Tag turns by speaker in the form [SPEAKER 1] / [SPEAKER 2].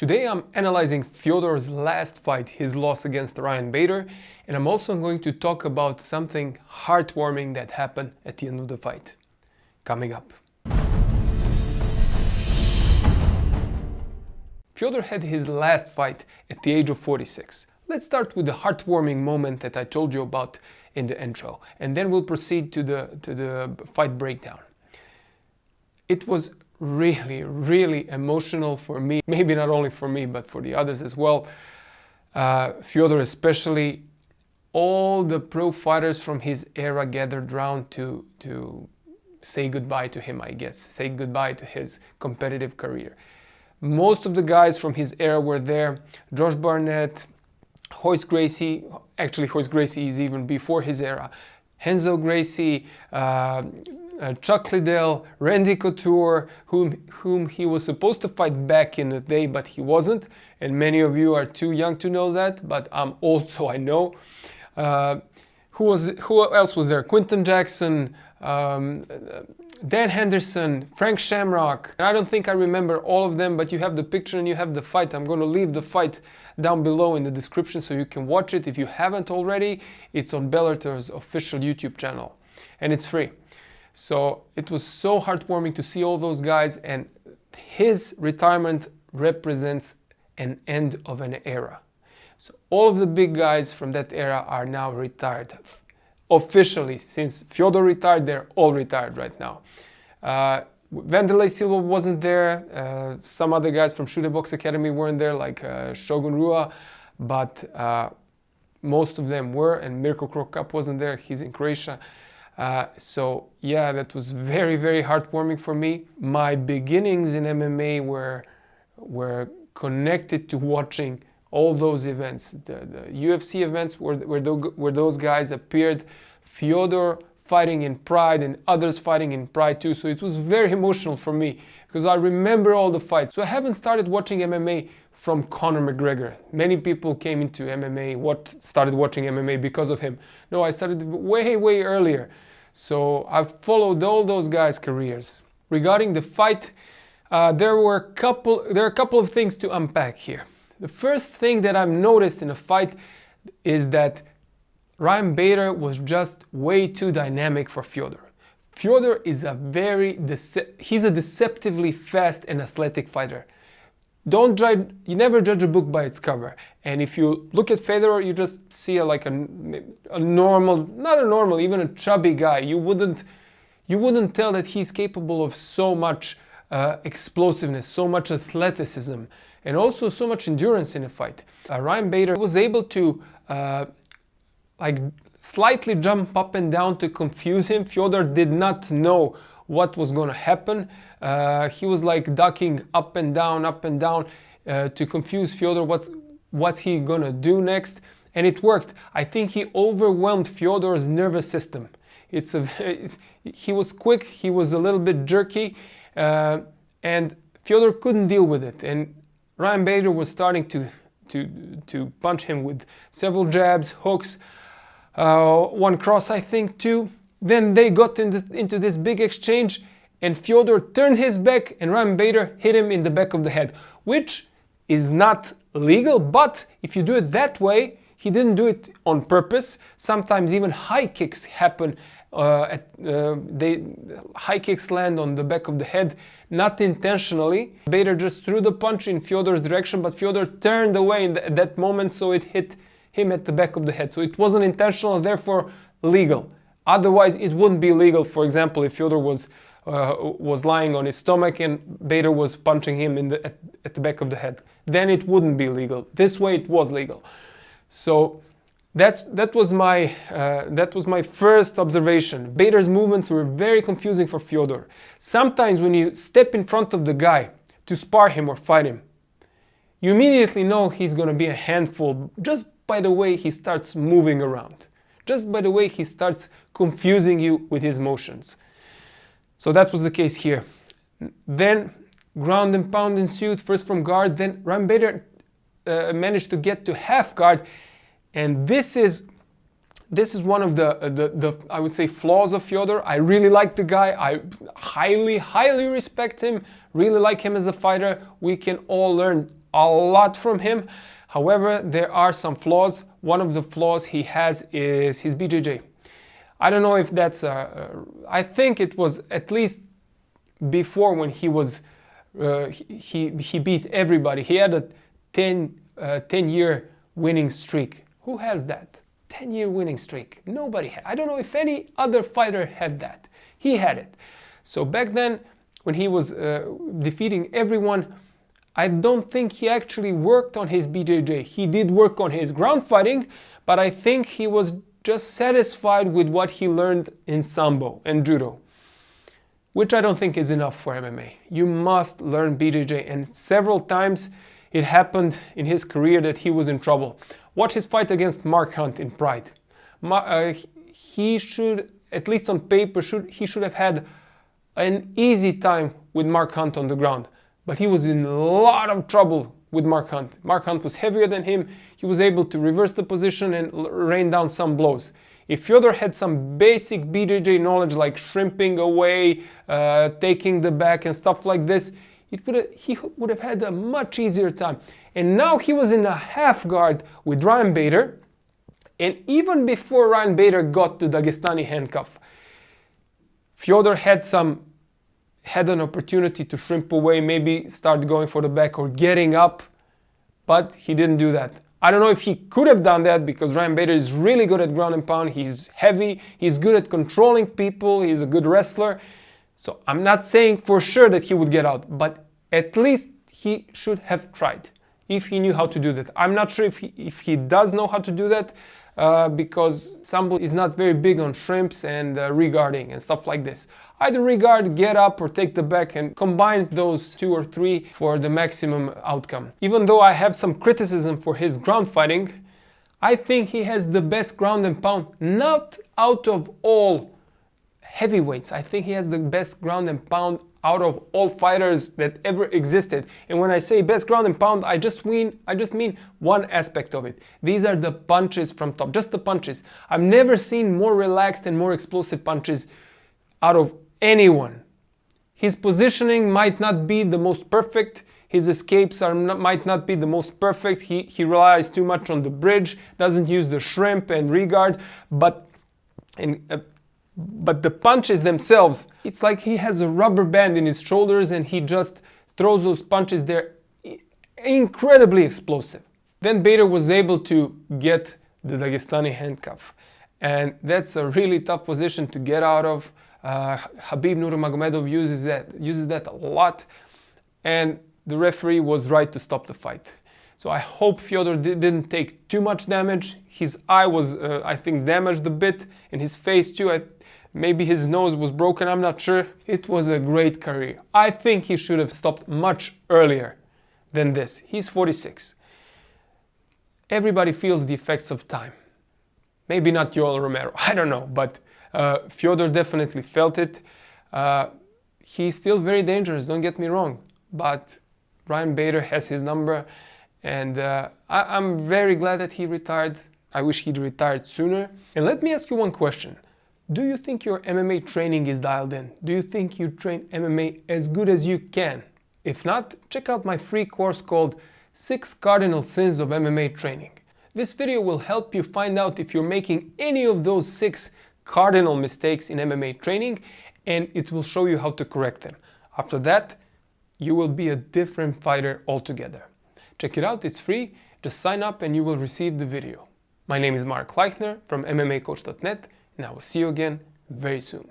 [SPEAKER 1] Today I'm analyzing Fedor's last fight, his loss against Ryan Bader, and I'm also going to talk about something heartwarming that happened at the end of the fight. Coming up. Fedor had his last fight at the age of 46. Let's start with the heartwarming moment that I told you about in the intro, and then we'll proceed to the fight breakdown. It was really emotional for me, maybe not only for me, but for the others as well. Fedor especially, all the pro fighters from his era gathered round to say goodbye to him, I guess, say goodbye to his competitive career. Most of the guys from his era were there. Josh Barnett, Royce Gracie, actually Royce Gracie is even before his era, Renzo Gracie, Chuck Liddell, Randy Couture, whom he was supposed to fight back in the day, but he wasn't. And many of you are too young to know that, but I'm old, so I know. Who else was there? Quinton Jackson, Dan Henderson, Frank Shamrock. I don't think I remember all of them, but you have the picture and you have the fight. I'm going to leave the fight down below in the description so you can watch it if you haven't already. It's on Bellator's official YouTube channel and it's free. So it was so heartwarming to see all those guys, and his retirement represents an end of an era. So all of the big guys from that era are now retired. Officially, since Fedor retired, they're all retired right now. Wanderlei Silva wasn't there. Some other guys from Shooter Box Academy weren't there, like Shogun Rua, but most of them were, and Mirko Krokap wasn't there. He's in Croatia. So yeah, that was very heartwarming for me. My beginnings in MMA were connected to watching all those events, the UFC events where those guys appeared, Fedor fighting in Pride and others fighting in Pride too. So it was very emotional for me because I remember all the fights. So I haven't started watching MMA from Conor McGregor. Many people came into MMA, started watching MMA because of him. No, I started way earlier. So I've followed all those guys' careers. Regarding the fight, there are a couple of things to unpack here. The first thing that I've noticed in a fight is that Ryan Bader was just way too dynamic for Fedor. Fedor is he's a deceptively fast and athletic fighter. You never judge a book by its cover. And if you look at Fedor, you just see a normal, not a normal, even a chubby guy. You wouldn't tell that he's capable of so much explosiveness, so much athleticism, and also so much endurance in a fight. Ryan Bader was able to slightly jump up and down to confuse him. Fedor did not know what was going to happen. He was like ducking up and down to confuse Fedor. What's he going to do next? And it worked. I think he overwhelmed Fedor's nervous system. He was quick, he was a little bit jerky, and Fedor couldn't deal with it. And Ryan Bader was starting to punch him with several jabs, hooks, one cross I think too. Then they got into this big exchange, and Fedor turned his back and Ryan Bader hit him in the back of the head, which is not legal, but if you do it that way, he didn't do it on purpose. Sometimes even high kicks happen. High kicks land on the back of the head, not intentionally. Bader just threw the punch in Fedor's direction, but Fedor turned away at that moment, so it hit him at the back of the head. So it wasn't intentional, therefore legal. Otherwise, it wouldn't be legal. For example, if Fedor was lying on his stomach and Bader was punching him at the back of the head, then it wouldn't be legal. This way, it was legal. So that was my first observation. Bader's movements were very confusing for Fedor. Sometimes when you step in front of the guy to spar him or fight him, you immediately know he's going to be a handful just by the way he starts moving around, just by the way he starts confusing you with his motions. So that was the case here. Then ground and pound ensued, first from guard, then Ryan Bader managed to get to half guard, and this is one of the I would say flaws of Fedor. I really like the guy. I highly respect him. Really like him as a fighter. We can all learn a lot from him. However, there are some flaws. One of the flaws he has is his BJJ. I don't know if that's I think it was at least before when he was he beat everybody. He had a 10-year winning streak. Who has that? 10-year winning streak. Nobody had. I don't know if any other fighter had that. He had it. So back then, when he was defeating everyone, I don't think he actually worked on his BJJ. He did work on his ground fighting, but I think he was just satisfied with what he learned in Sambo and Judo, which I don't think is enough for MMA. You must learn BJJ, and several times it happened in his career that he was in trouble. Watch his fight against Mark Hunt in Pride. He should, at least on paper, he should have had an easy time with Mark Hunt on the ground, but he was in a lot of trouble with Mark Hunt. Mark Hunt was heavier than him. He was able to reverse the position and rain down some blows. If Fedor had some basic BJJ knowledge like shrimping away, taking the back and stuff like this, he would have had a much easier time. And now he was in a half guard with Ryan Bader, and even before Ryan Bader got the Dagestani handcuff, Fedor had an opportunity to shrimp away, maybe start going for the back or getting up, but he didn't do that. I don't know if he could have done that because Ryan Bader is really good at ground and pound. He's heavy, he's good at controlling people, he's a good wrestler. So I'm not saying for sure that he would get out, but at least he should have tried if he knew how to do that. I'm not sure if he does know how to do that because Sambo is not very big on shrimps and regarding and stuff like this. Either regard, get up, or take the back, and combine those 2 or 3 for the maximum outcome. Even though I have some criticism for his ground fighting, I think he has the best ground and pound, not out of all heavyweights. I think he has the best ground and pound out of all fighters that ever existed. And when I say best ground and pound, I just mean one aspect of it. These are the punches from top, just the punches. I've never seen more relaxed and more explosive punches out of anyone. His positioning might not be the most perfect. His escapes might not be the most perfect. He relies too much on the bridge, doesn't use the shrimp and regard, but the punches themselves, it's like he has a rubber band in his shoulders and he just throws those punches. They're incredibly explosive. Then Bader was able to get the Dagestani handcuff, and that's a really tough position to get out of. Khabib Nurmagomedov uses that a lot, and the referee was right to stop the fight. So I hope Fedor didn't take too much damage. His eye was, I think, damaged a bit, and his face too. Maybe his nose was broken, I'm not sure. It was a great career. I think he should have stopped much earlier than this. He's 46. Everybody feels the effects of time. Maybe not Yoel Romero, I don't know, but Fedor definitely felt it. He's still very dangerous, don't get me wrong, but Ryan Bader has his number, and I'm very glad that he retired. I wish he'd retired sooner. And let me ask you one question. Do you think your MMA training is dialed in? Do you think you train MMA as good as you can? If not, check out my free course called 6 Cardinal Sins of MMA Training. This video will help you find out if you're making any of those 6 cardinal mistakes in MMA training, and it will show you how to correct them. After that, you will be a different fighter altogether. Check it out, it's free. Just sign up and you will receive the video. My name is Mark Leichner from MMAcoach.net, and I will see you again very soon.